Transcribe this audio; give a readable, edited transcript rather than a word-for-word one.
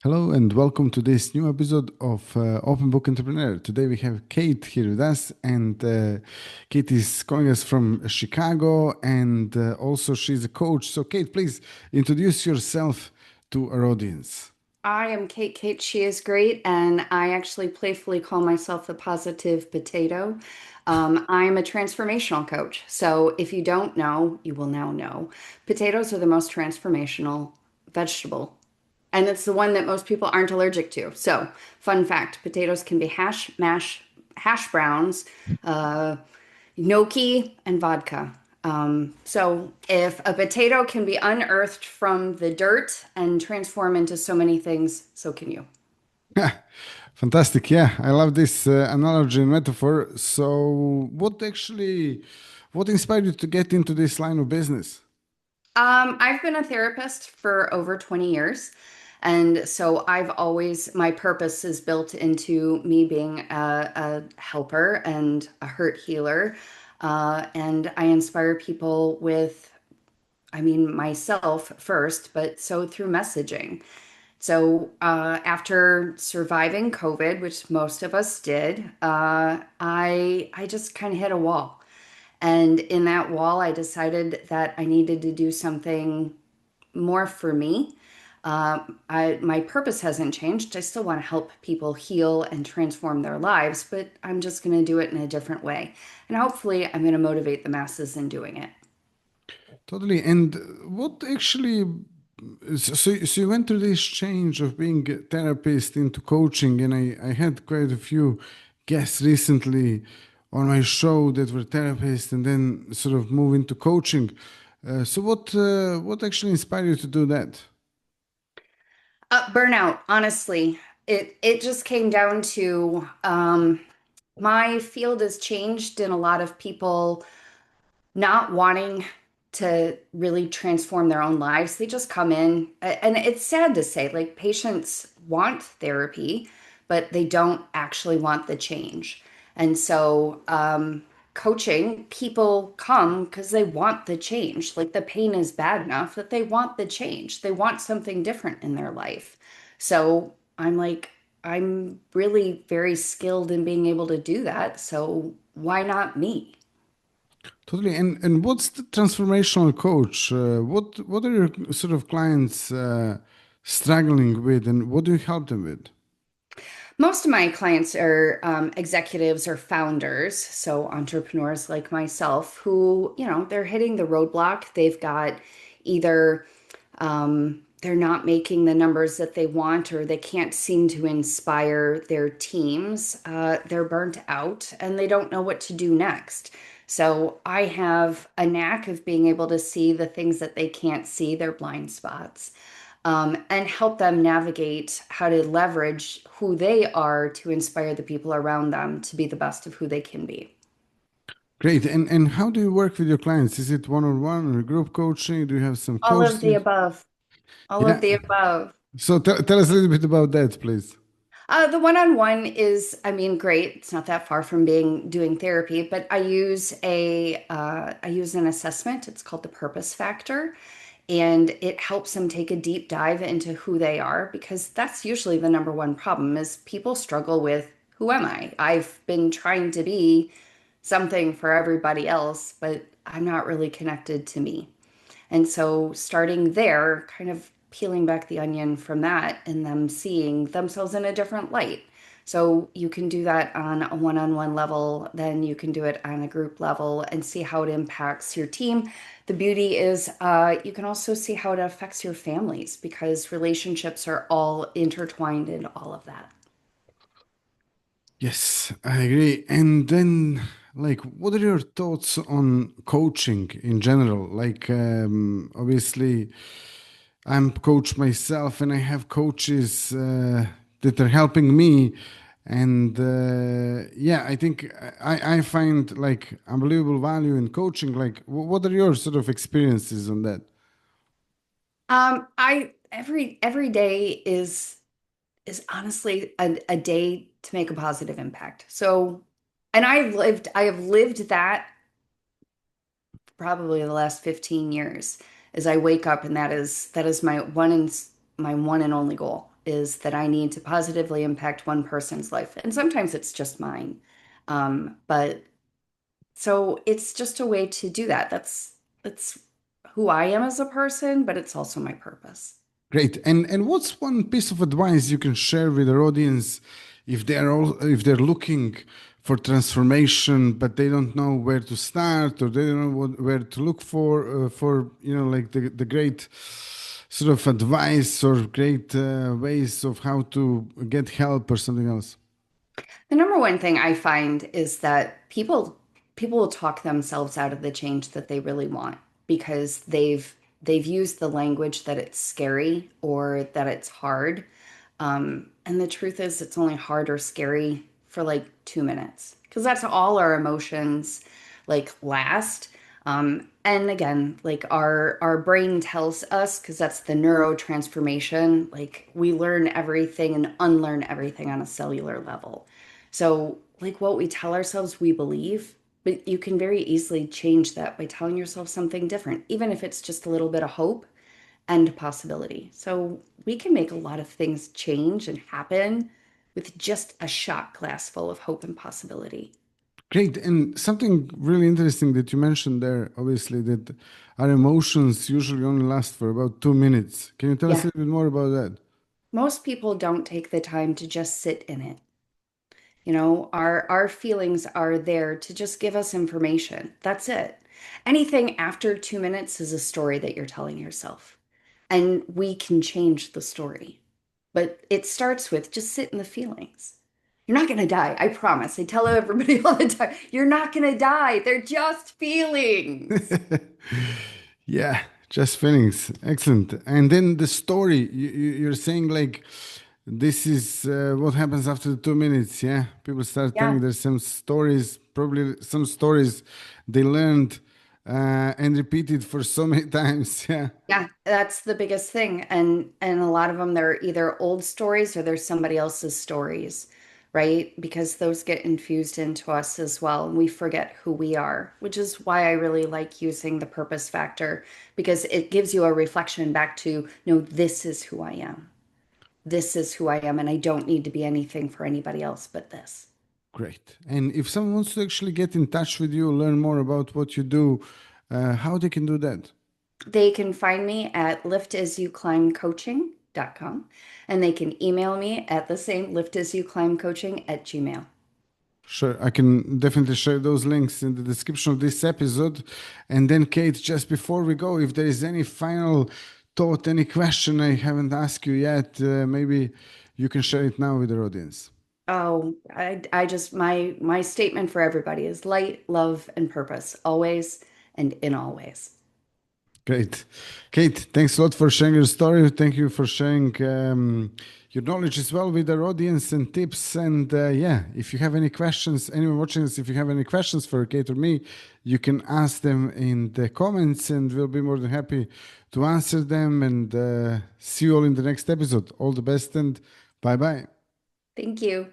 Hello and welcome to this new episode of Open Book Entrepreneur. Today we have Kate here with us, and Kate is calling us from Chicago, and also she's a coach. So, Kate, please introduce yourself to our audience. I am Kate. Kate, she is great, and I actually playfully call myself the positive potato. I'm a transformational coach. So if you don't know, you will now know. Potatoes are the most transformational vegetable, and it's the one that most people aren't allergic to. So, fun fact, potatoes can be hash browns, uh, gnocchi, and vodka. So if a potato can be unearthed from the dirt and transform into so many things, so can you. Fantastic. Yeah, I love this analogy and metaphor. So, what inspired you to get into this line of business? I've been a therapist for over 20 years. And so my purpose is built into me being a helper and a hurt healer. And I inspire people myself first, but so through messaging. So after surviving COVID, which most of us did, I just kind of hit a wall. And in that wall, I decided that I needed to do something more for me. My purpose hasn't changed. I still want to help people heal and transform their lives, but I'm just going to do it in a different way. And hopefully, I'm going to motivate the masses in doing it. Totally. And what actually, so you went through this change of being a therapist into coaching, and I had quite a few guests recently on my show that were therapists and then sort of move into coaching. So what actually inspired you to do that? Burnout, honestly, it just came down to my field has changed in a lot of people not wanting to really transform their own lives. They just come in, and it's sad to say, like patients want therapy, but they don't actually want the change. And so, coaching, people come because they want the change. Like the pain is bad enough that they want the change. They want something different in their life. So I'm like, I'm really very skilled in being able to do that. So why not me? Totally. And what's the transformational coach? What are your sort of clients struggling with, and what do you help them with? Most of my clients are executives or founders, so entrepreneurs like myself, who, they're hitting the roadblock. They've got either they're not making the numbers that they want, or they can't seem to inspire their teams. They're burnt out and they don't know what to do next. So I have a knack of being able to see the things that they can't see, their blind spots, and help them navigate how to leverage who they are to inspire the people around them to be the best of who they can be. Great. And how do you work with your clients? Is it one-on-one or group coaching? Do you have some All of the coaches? above. All of Yeah. the above. So tell us a little bit about that, please. The one-on-one is, great. It's not that far from being doing therapy, but I use an assessment. It's called the Purpose Factor, and it helps them take a deep dive into who they are because that's usually the number one problem is people struggle with who am I? I've been trying to be something for everybody else, but I'm not really connected to me. And so starting there, kind of peeling back the onion from that and them seeing themselves in a different light. So you can do that on a one-on-one level, then you can do it on a group level and see how it impacts your team. The beauty is you can also see how it affects your families because relationships are all intertwined in all of that. Yes, I agree. And then, like, what are your thoughts on coaching in general? Like, obviously, I'm coach myself, and I have coaches that are helping me. And yeah, I think I find like unbelievable value in coaching. Like, what are your sort of experiences on that? I every day is honestly a day to make a positive impact. So, and I have lived that probably the last 15 years as I wake up, and that is my one and only goal is that I need to positively impact one person's life. And sometimes it's just mine. But so it's just a way to do that. That's who I am as a person, but it's also my purpose. Great. And what's one piece of advice you can share with our audience if they're looking for transformation, but they don't know where to start or they don't know where to look for like the great sort of advice or great ways of how to get help or something else. The number one thing I find is that people will talk themselves out of the change that they really want because they've used the language that it's scary or that it's hard. And the truth is, it's only hard or scary for like 2 minutes because that's all our emotions like last. And again, like our brain tells us because that's the neurotransformation. Like we learn everything and unlearn everything on a cellular level. So, like what we tell ourselves, we believe, but you can very easily change that by telling yourself something different, even if it's just a little bit of hope and possibility. So we can make a lot of things change and happen with just a shot glass full of hope and possibility. Great. And something really interesting that you mentioned there, obviously, that our emotions usually only last for about 2 minutes. Can you tell us Yeah, a little bit more about that? most people don't take the time to just sit in it. You know, our feelings are there to just give us information. That's it. Anything after 2 minutes is a story that you're telling yourself. And we can change the story. But it starts with just sit in the feelings. You're not going to die. I promise. I tell everybody all the time, you're not going to die. They're just feelings. Yeah, just feelings. Excellent. And then the story, you're saying like this is what happens after the 2 minutes. Yeah, people start Yeah. telling there's some stories, probably some stories they learned and repeated for so many times. Yeah, Yeah, that's the biggest thing. And a lot of them they're either old stories or they're somebody else's stories, right? Because those get infused into us as well, and we forget who we are, which is why I really like using the purpose factor because it gives you a reflection back to, no, this is who I am. This is who I am, and I don't need to be anything for anybody else but this. great. And if someone wants to actually get in touch with you, learn more about what you do, how they can do that? They can find me at liftasuclimbcoaching.com and they can email me at the same liftasuclimbcoaching at gmail. Sure, I can definitely share those links in the description of this episode. And then, Kate, just before we go, if there is any final thought, any question I haven't asked you yet, maybe you can share it now with our audience. Oh, I just my statement for everybody is light, love, and purpose, always and in all ways. Great. Kate, thanks a lot for sharing your story. Thank you for sharing your knowledge as well with our audience and tips. And yeah, if you have any questions, anyone watching this, if you have any questions for Kate or me, you can ask them in the comments and we'll be more than happy to answer them. And see you all in the next episode. All the best and bye bye. Thank you.